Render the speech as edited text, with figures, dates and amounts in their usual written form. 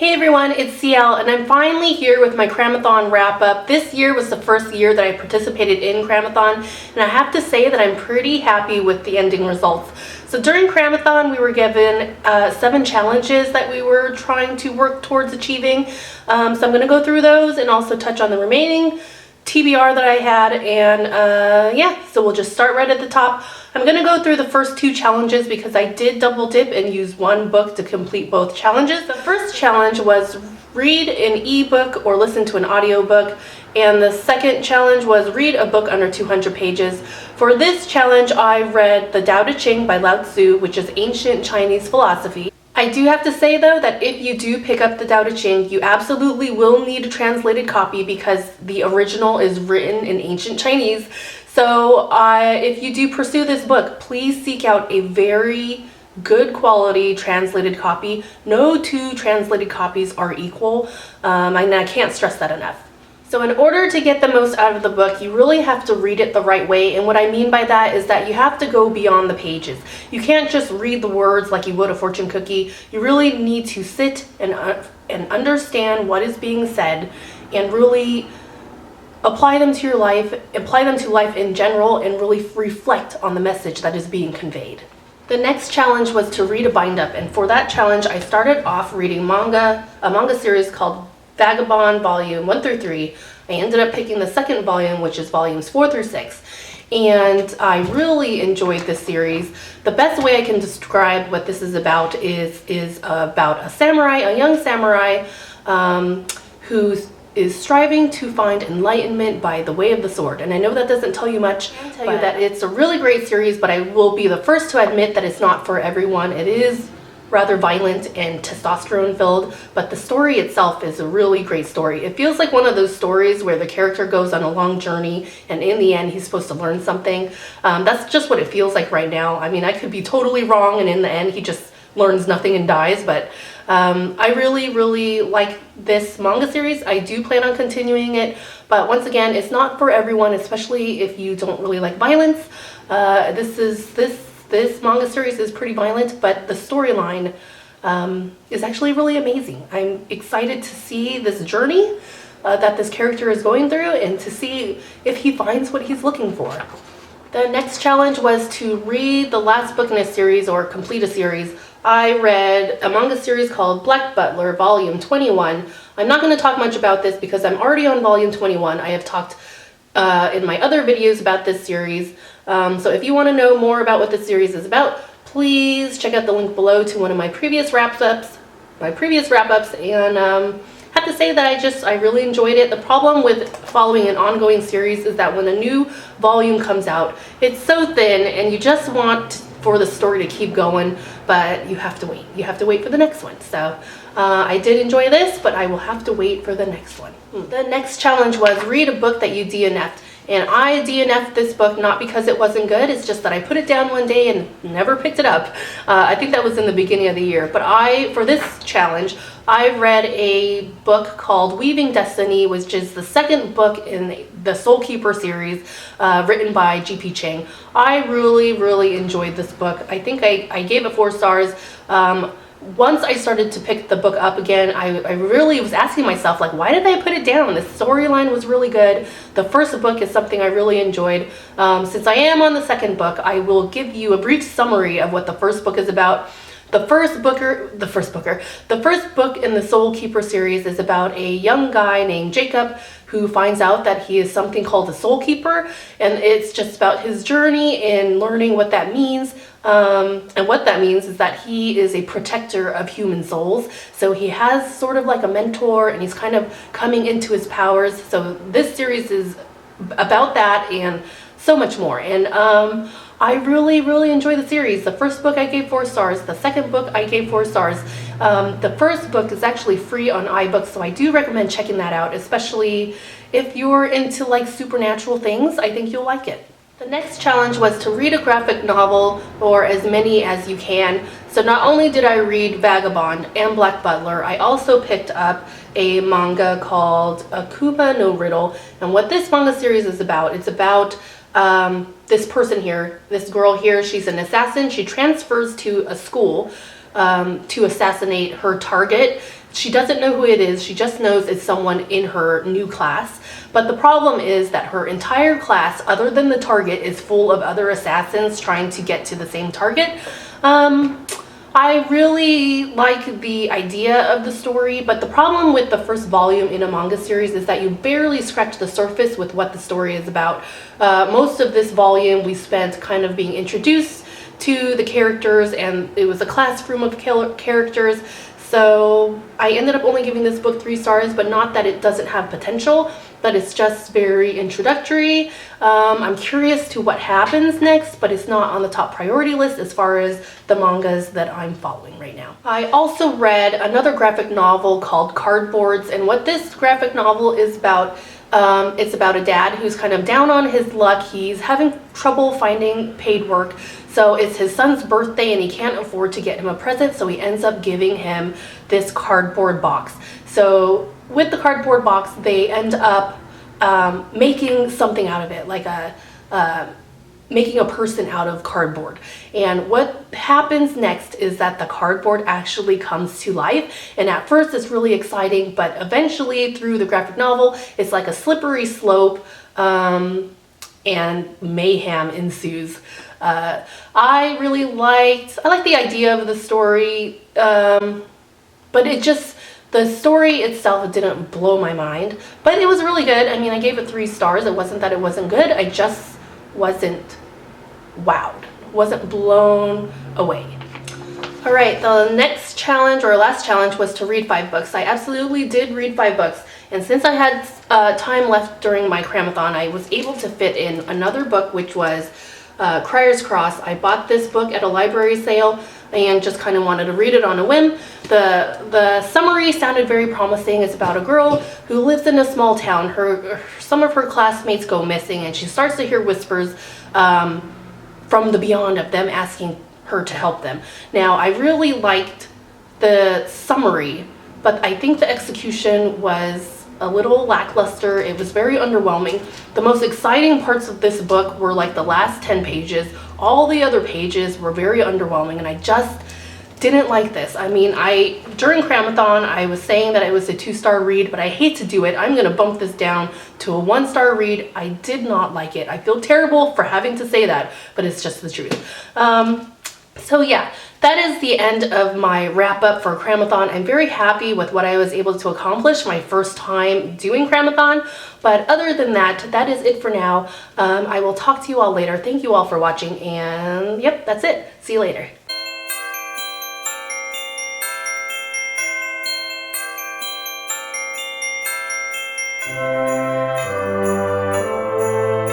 Hey everyone, it's CL and I'm finally here with my Cramathon wrap-up. This year was the first year that I participated in Cramathon, and I have to say that I'm pretty happy with the ending results. So during Cramathon we were given 7 challenges that we were trying to work towards achieving. So I'm going to go through those and also touch on the remaining TBR that I had, and yeah, so we'll just start right at the top. I'm going to go through the first 2 challenges because I did double dip and use one book to complete both challenges. The first challenge was read an ebook or listen to an audiobook, and the second challenge was read a book under 200 pages. For this challenge, I read The Tao Te Ching by Lao Tzu, which is ancient Chinese philosophy. I do have to say though that if you do pick up the Tao Te Ching, you absolutely will need a translated copy because the original is written in ancient Chinese. So if you do pursue this book, please seek out a very good quality translated copy. No 2 translated copies are equal, and I can't stress that enough. So in order to get the most out of the book, you really have to read it the right way. And what I mean by that is that you have to go beyond the pages. You can't just read the words like you would a fortune cookie. You really need to sit and understand what is being said and really apply them to your life, apply them to life in general, and really reflect on the message that is being conveyed. The next challenge was to read a bind-up, and for that challenge I started off reading a manga series called Vagabond Volume 1 through 3. I ended up picking the second volume, which is volumes 4 through 6. And I really enjoyed this series. The best way I can describe what this is about is about a young samurai who is striving to find enlightenment by the way of the sword. And I know that doesn't tell you much. I can tell you that it's a really great series, but I will be the first to admit that it's not for everyone. It is rather violent and testosterone filled, but the story itself is a really great story. It feels like one of those stories where the character goes on a long journey and in the end he's supposed to learn something. That's just what it feels like right now. I mean, I could be totally wrong and in the end he just learns nothing and dies, but I really like this manga series. I do plan on continuing it, but once again, it's not for everyone, especially if you don't really like violence. This manga series is pretty violent, but the storyline is actually really amazing. I'm excited to see this journey that this character is going through and to see if he finds what he's looking for. The next challenge was to read the last book in a series or complete a series. I read a manga series called Black Butler, Volume 21. I'm not going to talk much about this because I'm already on Volume 21. I have talked in my other videos about this series. So if you want to know more about what this series is about, please check out the link below to one of my previous wrap-ups. And have to say that I really enjoyed it. The problem with following an ongoing series is that when a new volume comes out, it's so thin and you just want for the story to keep going, but you have to wait. You have to wait for the next one. So I did enjoy this, but I will have to wait for the next one. The next challenge was read a book that you DNF'd. And I DNF'd this book not because it wasn't good, it's just that I put it down one day and never picked it up. I think that was in the beginning of the year. But for this challenge, I read a book called Weaving Destiny, which is the second book in the Soul Keeper series, written by G.P. Chang. I really enjoyed this book. I think I gave it 4 stars. Once I started to pick the book up again, I really was asking myself, like, why did I put it down? The storyline was really good. The first book is something I really enjoyed. Since I am on the second book, I will give you a brief summary of what the first book is about. The first book in the Soul Keeper series is about a young guy named Jacob who finds out that he is something called a soul keeper, and it's just about his journey in learning what that means. And what that means is that he is a protector of human souls. So he has sort of like a mentor and he's kind of coming into his powers. So this series is about that and so much more. And I really enjoy the series. The first book I gave 4 stars. The second book I gave 4 stars. The first book is actually free on iBooks, so I do recommend checking that out, especially if you're into like supernatural things. I think you'll like it. The next challenge was to read a graphic novel, or as many as you can. So not only did I read Vagabond and Black Butler, I also picked up a manga called Akuba no Riddle. And what this manga series is about, it's about this person here, this girl here. She's an assassin. She transfers to a school to assassinate her target. She doesn't know who it is. She just knows it's someone in her new class. But the problem is that her entire class, other than the target, is full of other assassins trying to get to the same target. I really like the idea of the story, but the problem with the first volume in a manga series is that you barely scratch the surface with what the story is about. Most of this volume we spent kind of being introduced to the characters, and it was a classroom of characters. So I ended up only giving this book 3 stars, but not that it doesn't have potential, but it's just very introductory. I'm curious to what happens next, but it's not on the top priority list as far as the mangas that I'm following right now. I also read another graphic novel called Cardboards, and what this graphic novel is about, it's about a dad who's kind of down on his luck. He's having trouble finding paid work. So it's his son's birthday and he can't afford to get him a present, so he ends up giving him this cardboard box. So with the cardboard box, they end up making something out of it, like making a person out of cardboard. And what happens next is that the cardboard actually comes to life. And at first it's really exciting, but eventually through the graphic novel, it's like a slippery slope, and mayhem ensues. I like the idea of the story, but the story itself didn't blow my mind, but it was really good. I mean, I gave it 3 stars. It wasn't that it wasn't good. I just wasn't wowed, wasn't blown away. All right, the next challenge, or last challenge, was to read 5 books. I absolutely did read 5 books. And since I had time left during my Cramathon, I was able to fit in another book, which was Crier's Cross. I bought this book at a library sale and just kind of wanted to read it on a whim. The summary sounded very promising. It's about a girl who lives in a small town. Some of her classmates go missing, and she starts to hear whispers from the beyond of them asking her to help them. Now, I really liked the summary, but I think the execution was a little lackluster. It was very underwhelming. The most exciting parts of this book were like the last 10 pages. All the other pages were very underwhelming, and I just didn't like this. I mean, during Cramathon, I was saying that it was a 2-star read, but I hate to do it. I'm gonna bump this down to a 1-star read. I did not like it. I feel terrible for having to say that, but it's just the truth. So yeah, that is the end of my wrap up for Cramathon. I'm very happy with what I was able to accomplish my first time doing Cramathon. But other than that, that is it for now. I will talk to you all later. Thank you all for watching, and yep, that's it. See you later.